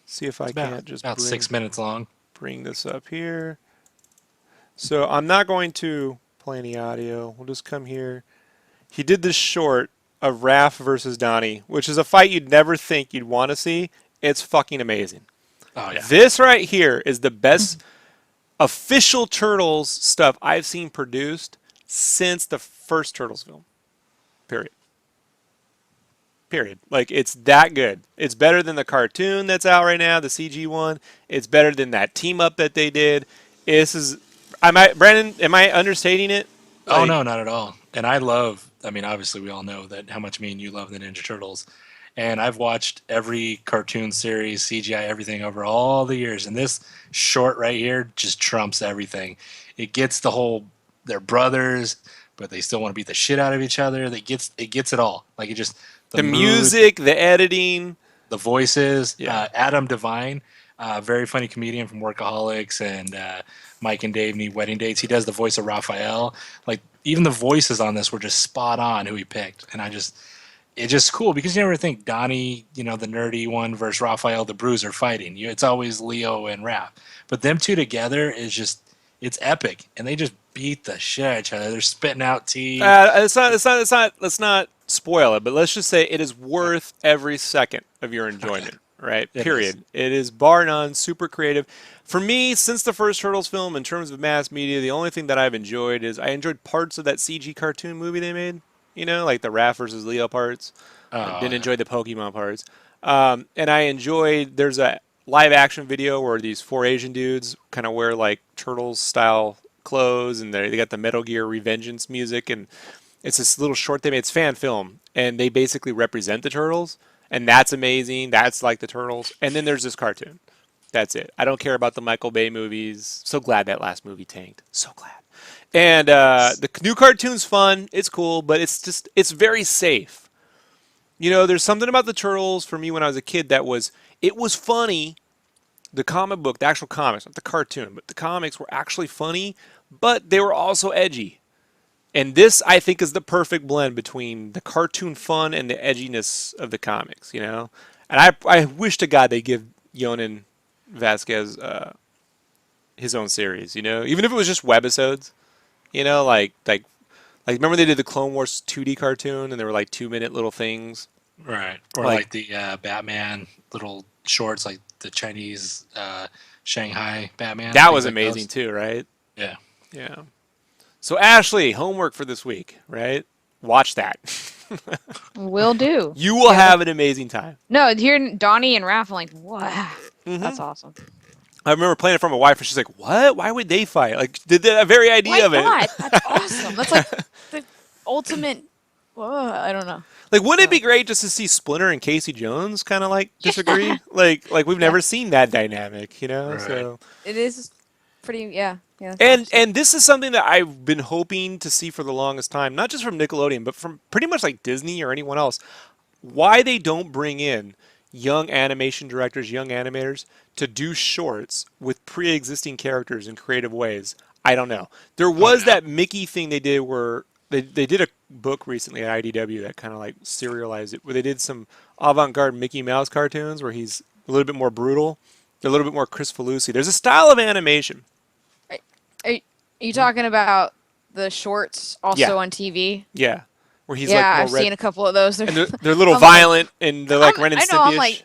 see if I can't just About 6 minutes long. bring this up here. So I'm not going to play any audio. We'll just come here. He did this short of Raph versus Donnie, which is a fight you'd never think you'd want to see. It's fucking amazing. Oh yeah. This right here is the best official Turtles stuff I've seen produced since the first Turtles film. Period. Period. Like, it's that good. It's better than the cartoon that's out right now, the CG one. It's better than that team up that they did. Brandon, am I understating it? Oh Like, no, not at all. And I mean, obviously we all know that how much me and you love the Ninja Turtles. And I've watched every cartoon series, CGI, everything over all the years. And this short right here just trumps everything. It gets the whole they're brothers, but they still want to beat the shit out of each other. It gets it all. Like it just the mood, music, the editing. the voices. Yeah. Adam Devine, very funny comedian from Workaholics and Mike and Dave Need Wedding Dates. He does the voice of Raphael. Like even the voices on this were just spot on who he picked, and it's just cool because you never think Donnie, the nerdy one versus Raphael, the bruiser fighting. It's always Leo and Raph, but them two together is just it's epic, and they just beat the shit out of each other. They're spitting out teeth. Let's not spoil it, but let's just say it is worth every second of your enjoyment, right? It Period. It is bar none, super creative. For me, since the first Turtles film, in terms of mass media, the only thing that I've enjoyed is I enjoyed parts of that CG cartoon movie they made, like the Raph versus Leo parts. I didn't enjoy the Pokemon parts. And I enjoyed, there's a live action video where these 4 Asian dudes kind of wear like Turtles style clothes and they got the Metal Gear Revengeance music, and It's this little short they made. It's fan film, and they basically represent the turtles, and that's amazing. That's like the turtles. And then there's this cartoon. That's it. I don't care about the Michael Bay movies. So glad that last movie tanked. So glad. And Nice. the new cartoon's fun. It's cool, but it's very safe. You know, there's something about the turtles for me when I was a kid that was it was funny. The comic book, the actual comics, not the cartoon, but the comics were actually funny, but they were also edgy. And this, I think, is the perfect blend between the cartoon fun and the edginess of the comics, you know? And I wish to God they give Yonan Vasquez his own series, you know? Even if it was just webisodes, you know? Like remember they did the Clone Wars 2D cartoon and there were like 2 minute little things? Right. Or Like, like the Batman little shorts, like the Chinese Shanghai Batman, that things was like amazing those. too, right? Yeah. Yeah. So, Ashley, homework for this week, right? Watch that. Will do. You will Yeah. have an amazing time. No, hearing Donnie and Raph, I'm like, wow, that's awesome. I remember playing it for my wife, and she's like, "What? Why would they fight? Like, the very Why idea of it. not? That's awesome. That's like the ultimate. Whoa, I don't know. Like, wouldn't it So be great just to see Splinter and Casey Jones kind of like yeah, disagree? Like we've yeah. never seen that dynamic, you know? Right. So, It is pretty. Yeah, yeah. That's and awesome. and this is something that I've been hoping to see for the longest time, not just from Nickelodeon, but from pretty much like Disney or anyone else. Why they don't bring in young animation directors, young animators to do shorts with pre-existing characters in creative ways, I don't know. There Oh was yeah. that Mickey thing they did where they did a book recently at IDW that kind of like serialized it, where they did some avant-garde Mickey Mouse cartoons where he's a little bit more brutal, a little bit more Chris Falusi. There's a style of animation. Are, are you talking about the shorts Yeah, also on TV? yeah, where he's like Yeah, more I've red, seen a couple of those. and they're a little I'm like, violent and they're like Ren and I know. I'm Stimpy-ish. like,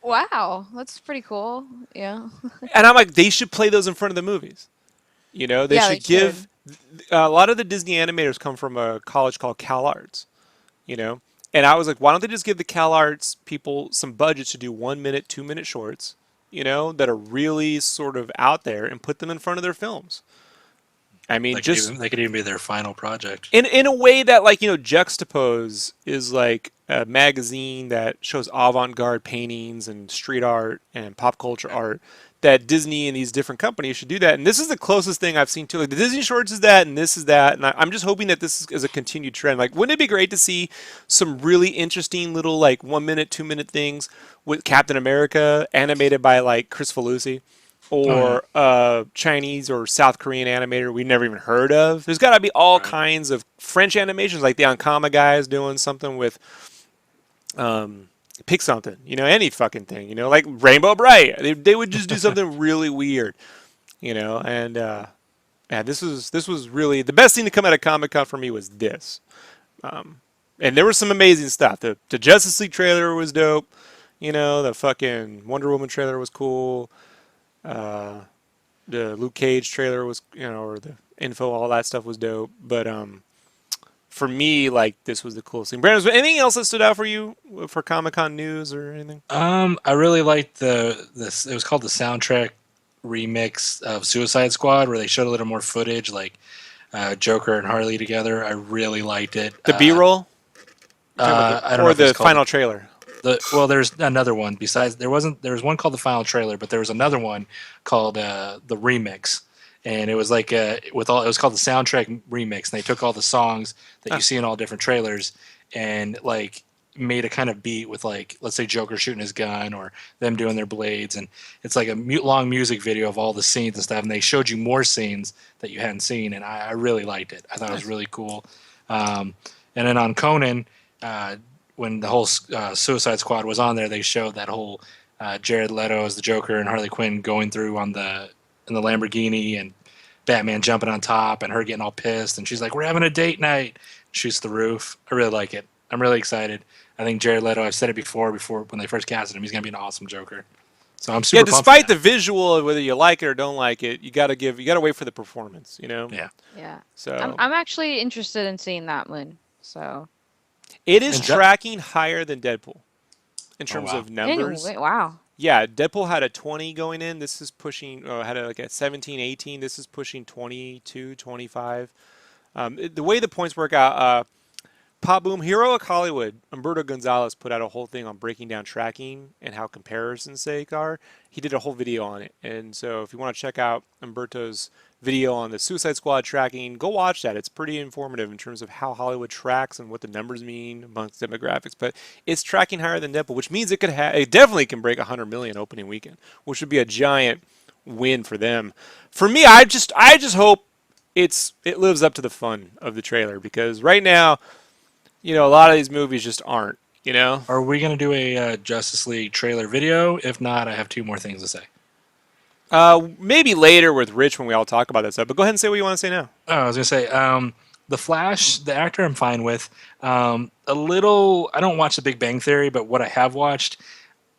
wow, that's pretty cool. Yeah, And I'm like, they should play those in front of the movies. You know, they yeah, they should should. give a lot of the Disney animators come from a college called Cal Arts, you know? And I was like, why don't they just give the Cal Arts people some budgets to do 1 minute, 2 minute shorts, you know, that are really sort of out there and put them in front of their films? I mean, just They could even be their final project. in a way that like, you know, Juxtapose is like a magazine that shows avant-garde paintings and street art and pop culture art, that Disney and these different companies should do that. And this is the closest thing I've seen to like the Disney shorts is that and this is that, and I'm just hoping that this is a continued trend. Like, wouldn't it be great to see some really interesting little like 1 minute, 2 minute things with Captain America animated by like Chris Falusi Oh yeah. or a Chinese or South Korean animator we never even heard of. There's got to be all Right. kinds of French animations, like the Ankama guys doing something with pick something, you know, any fucking thing, you know, like Rainbow Bright. They would just do something really weird, you know, and yeah, this was really the best thing to come out of Comic Con for me was this, and there was some amazing stuff. The Justice League trailer was dope, you know, the fucking Wonder Woman trailer was cool. The Luke Cage trailer was, you know, or the info, all that stuff was dope. But for me, like this was the coolest thing. Brandon, was there anything else that stood out for you for Comic Con news or anything? I really liked the this. It was called the soundtrack remix of Suicide Squad, where they showed a little more footage, like Joker and Harley together. I really liked it. The B-roll, I don't know or if it's the called final trailer? well. There's another one besides. There was one called the final trailer, but there was another one called the remix, and it was like with all. It was called the soundtrack remix, and they took all the songs that you see in all different trailers and like made a kind of beat with like, let's say Joker shooting his gun or them doing their blades, and it's like a long music video of all the scenes and stuff, and they showed you more scenes that you hadn't seen, and I really liked it. I thought it was really cool. And then on Conan, when the whole Suicide Squad was on there, they showed that whole Jared Leto as the Joker and Harley Quinn going through on the in the Lamborghini, and Batman jumping on top and her getting all pissed, and she's like, "We're having a date night." Shoots the roof. I really like it. I'm really excited. I think Jared Leto. I've said it before when they first casted him. He's gonna be an awesome Joker. So I'm Yeah, super pumped for despite that. the visual, whether you like it or don't like it, you got to wait for the performance, you know. Yeah. Yeah, So I'm actually interested in seeing that one. So it is And tracking higher than Deadpool in oh terms wow. of numbers. anyway, wow. Yeah, Deadpool had a 20 going in. This is pushing, had like a 17, 18. This is pushing 22, 25. The way the points work out, Pop Boom, Heroic Hollywood, Umberto Gonzalez put out a whole thing on breaking down tracking and how comparisons sake are. He did a whole video on it. And so if you want to check out Umberto's video on the Suicide Squad tracking, go watch that. It's pretty informative in terms of how Hollywood tracks and what the numbers mean amongst demographics. But it's tracking higher than Deadpool, which means it definitely can break 100 million opening weekend, which would be a giant win for them. For me, I just hope it lives up to the fun of the trailer, because right now, a lot of these movies just aren't, Are we going to do a Justice League trailer video? If not, I have two more things to say. Maybe later with Rich when we all talk about that stuff. But go ahead and say what you want to say now. Oh, I was going to say, the Flash, the actor I'm fine with. A little, I don't watch The Big Bang Theory, but what I have watched,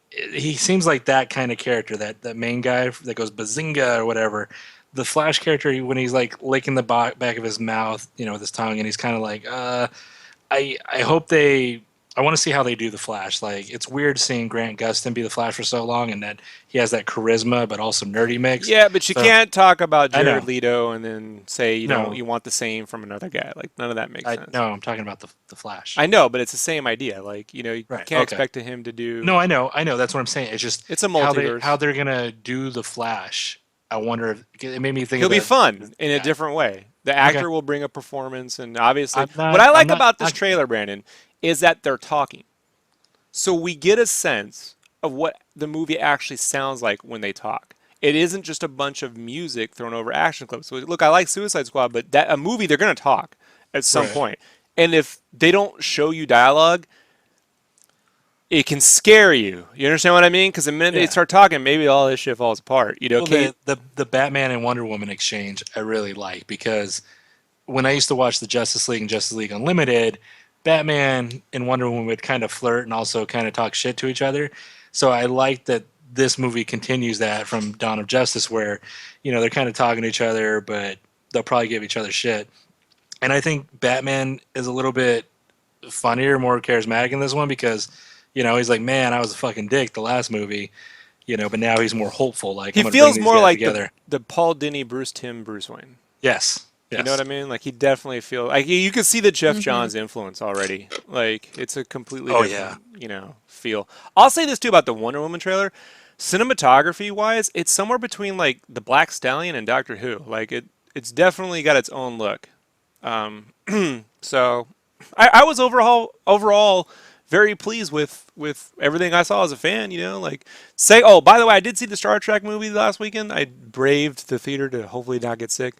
he seems like that kind of character, that main guy that goes bazinga or whatever. The Flash character, when he's like licking the back of his mouth, with his tongue, and he's kind of like, I hope I want to see how they do the Flash. Like, it's weird seeing Grant Gustin be the Flash for so long, and that he has that charisma but also nerdy mix. Yeah, but you can't talk about I know. Jared Leto and then say No. you want the same from another guy. Like, none of that makes sense. No, I'm talking about the Flash. I know, but it's the same idea. Like, you Right, can't okay. expect him to do. No, I know. That's what I'm saying. It's just It's a multiverse. how they're gonna do the Flash. I wonder if it made me think. He'll of be that- fun in yeah. a different way. The actor Okay. will bring a performance, and obviously, I'm not- what I like I'm not- about this trailer, Brandon, is that they're talking. So we get a sense of what the movie actually sounds like when they talk. It isn't just a bunch of music thrown over action clips. So, look, I like Suicide Squad, but a movie, they're going to talk at some Right. point. And if they don't show you dialogue, it can scare you. You understand what I mean? Because the minute they Yeah. start talking, maybe all this shit falls apart. Well, Kate? the Batman and Wonder Woman exchange I really like, because when I used to watch the Justice League and Justice League Unlimited, Batman and Wonder Woman would kind of flirt and also kind of talk shit to each other. So I like that this movie continues that from Dawn of Justice, where they're kind of talking to each other, but they'll probably give each other shit. And I think Batman is a little bit funnier, more charismatic in this one, because he's like, man, I was a fucking dick the last movie, but now he's more hopeful. Like, He I'm gonna feels bring these more guys like together. the Paul Dini, Bruce Timm, Bruce Wayne. Yes. You know what I mean? Like, he definitely feels like you can see the Jeff Johns influence already. Like, it's a completely different, feel. I'll say this too about the Wonder Woman trailer. Cinematography wise, it's somewhere between like the Black Stallion and Doctor Who. Like, it's definitely got its own look. So I was overall very pleased with everything I saw as a fan. Oh, by the way, I did see the Star Trek movie last weekend. I braved the theater to hopefully not get sick.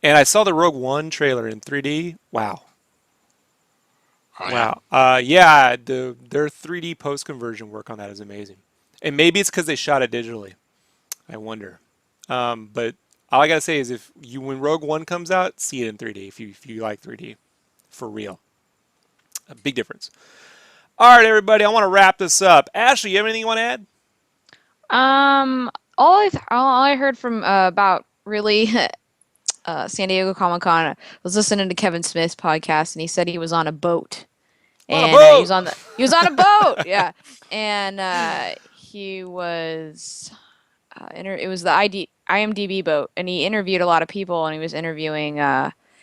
And I saw the Rogue One trailer in 3D. Wow. Oh, Wow. Yeah, their 3D post-conversion work on that is amazing. And maybe it's because they shot it digitally. I wonder. But all I got to say is when Rogue One comes out, see it in 3D if you like 3D. For real. A big difference. All right, everybody, I want to wrap this up. Ashley, you have anything you want to add? All I heard from about really San Diego Comic-Con, I was listening to Kevin Smith's podcast, and he said he was on a boat. On a And boat! he was on a boat, yeah. And he was it was the IMDb boat, and he interviewed a lot of people, and he was interviewing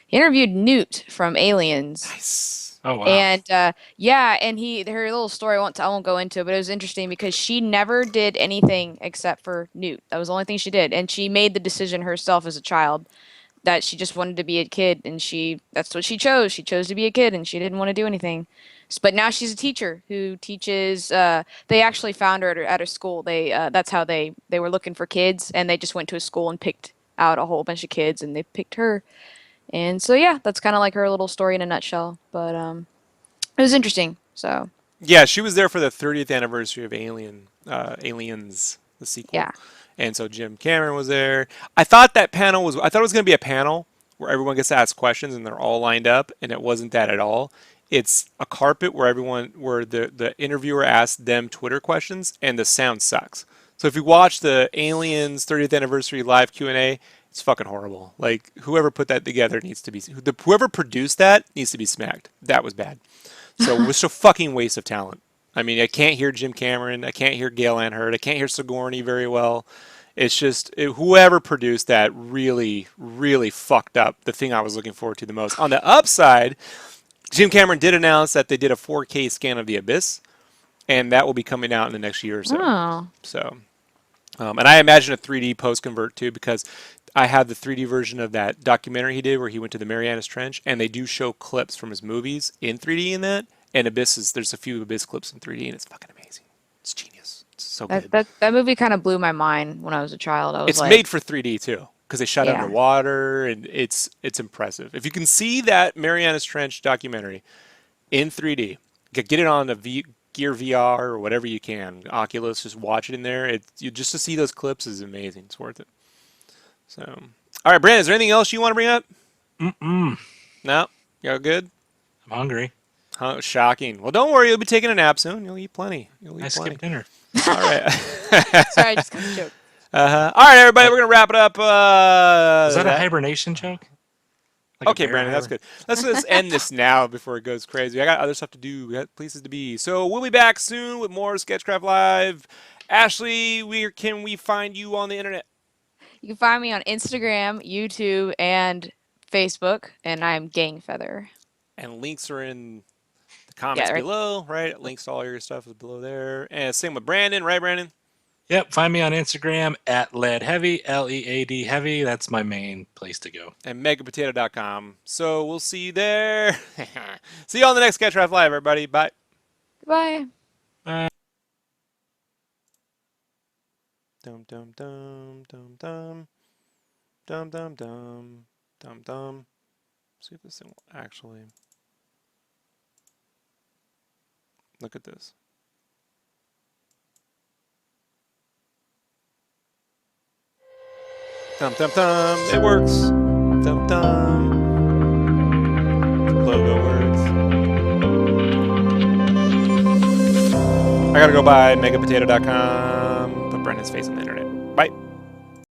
he interviewed Newt from Aliens. Nice. Oh wow. And and her little story, I won't go into it, but it was interesting because she never did anything except for Newt. That was the only thing she did, and she made the decision herself as a child that she just wanted to be a kid, and that's what she chose. She chose to be a kid, and she didn't want to do anything. But now she's a teacher who teaches. They actually found her at a school. That's how they were looking for kids, and they just went to a school and picked out a whole bunch of kids, and they picked her. And so yeah, that's kind of like her little story in a nutshell. But it was interesting. So Yeah, she was there for the 30th anniversary of Aliens, the sequel. yeah. And so Jim Cameron was there. I thought it was going to be a panel where everyone gets to ask questions and they're all lined up, and it wasn't that at all. It's a carpet where the interviewer asks them Twitter questions, and the sound sucks. So if you watch the Aliens 30th anniversary live Q&A, it's fucking horrible. Like, whoever put that together whoever produced that needs to be smacked. That was bad. So it was a fucking waste of talent. I mean, I can't hear Jim Cameron. I can't hear Gail Ann Hurd. I can't hear Sigourney very well. It's just whoever produced that really, really fucked up the thing I was looking forward to the most. On the upside, Jim Cameron did announce that they did a 4K scan of The Abyss, and that will be coming out in the next year or so. Oh. So, and I imagine a 3D post convert too, because I have the 3D version of that documentary he did where he went to the Marianas Trench, and they do show clips from his movies in 3D in that. And there's a few Abyss clips in 3D, and it's fucking amazing. It's genius. It's so good. That movie kind of blew my mind when I was a child. I was It's like, made for 3D too, because they shot yeah. underwater, and it's impressive. If you can see that Marianas Trench documentary in 3D, get it on the Gear VR or whatever you can, Oculus, just watch it in there. Just to see those clips is amazing. It's worth it. So, all right, Brandon, is there anything else you want to bring up? No, you're good. I'm hungry. Huh, shocking. Well, don't worry. You'll be taking a nap soon. You'll eat plenty. I skipped dinner. All right. Sorry, I just got a joke. All right, everybody, we're gonna wrap it up. Was that a hibernation joke? Like Okay, Brandon, that's good. Let's end this now before it goes crazy. I got other stuff to do. We got places to be. So we'll be back soon with more SketchCraft Live. Ashley, where can we find you on the internet? You can find me on Instagram, YouTube, and Facebook, and I'm Gangfeather. And links are in the comments below, right? Links to all your stuff is below there. And same with Brandon, right, Brandon? Yep, find me on Instagram at leadheavy, Lead heavy. That's my main place to go. And megapotato.com. So we'll see you there. See you on the next SketchCraft Live, everybody. Bye. Goodbye. Bye. Dum dum dum dum dum dum dum dum dum dum. See if this thing will actually look at this. Dum dum dum. It works. Dum dum. Logo works. I gotta go by megapotato.com. Put Brendan's face on the internet. Bye.